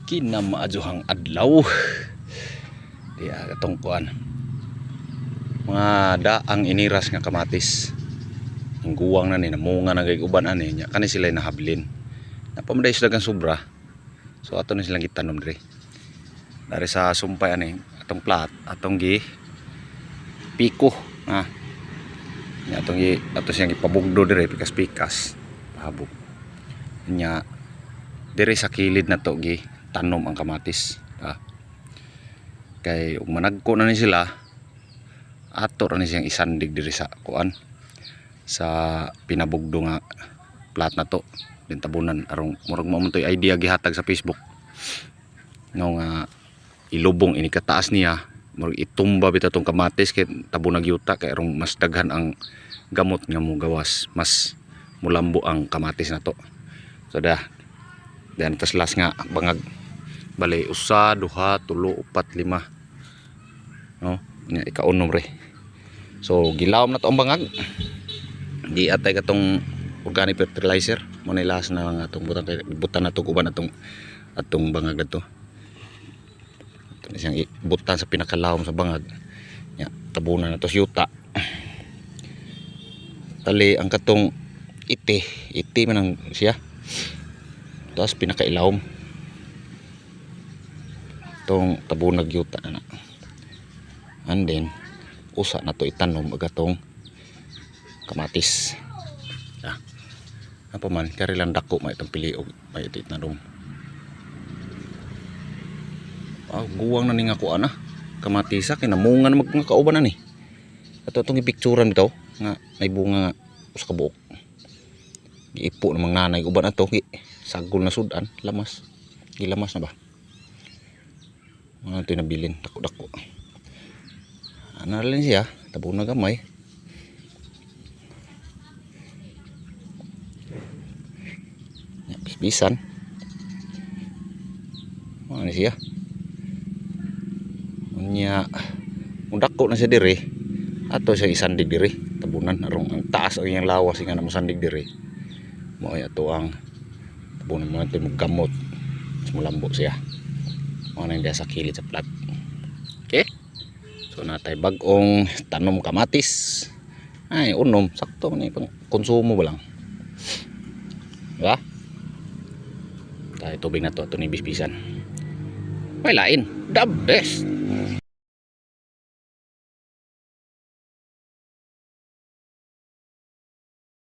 Kinamaajuhang adlaw. Diya katong kuan. Mga daang iniras nga kamatis. Ang guwang na ni namunga na kay uban ani nya kani sila nahabilin. Napamaday sila kang sobra. So ato na silang gitanom dire. Dari sa sumpay ani atong plat atong gi piko ha. Nya atong gi ato siyang ipabugdo dire pikas-pikas. Pahabog. Nya dire sa kilid na to gi tanom ang kamatis ha. Kay ug managko na ni sila ato ra ni siyang isandig diri sa kuan sa pinabugdo nga plat na to din tabunan arong murag mo toy idea gihatag sa Facebook no nga ilubong ini kataas niya murag itumba bitaw tong kamatis kay tabunag yuta kay arong mas daghan ang gamot nga mo gawas mas mulambo ang kamatis na to. So dan tas last nga bangag balay usa, duha, tulo, upat, lima no nya ikaunom re. So gilawom na to ang bangag di atay katong organic fertilizer mo na ilas na nga atong butang kay butan na to uban atong bangag ato na siyang ibutan sa pinakalawom sa bangag nya tabunan na to yuta tali ang katong iti man ang siya tapos pinakailawom tong tabunag yuta na and then usa na to itanom agatong kamatis apa man kari lang dako may itong piliog may ito itanom. Guwang na ni nga kuan kamatisa kinamunga na mga kauban na ni ato itong ipikturan bitaw nga may bunga nga usa ka buok giipo ng mga nanay uban ato sagol na sudan lamas gilamas na ba mga ito nabilin dako ano rin siya tabong na gamay bisan ano siya nya mudako na siya dire ato siya isandig dire tabunan arong ang taas ang iyang lawas nga na mosandig dire mo ay ato ang tabunan mo natin gamot mas mulambo siya mo na hindi sa kilid sa plat. Okay, so natay bagong tanom kamatis ay unom sakto ni pang konsumo ba lang diba tayo tubig na to ni bisbisan may lain the best.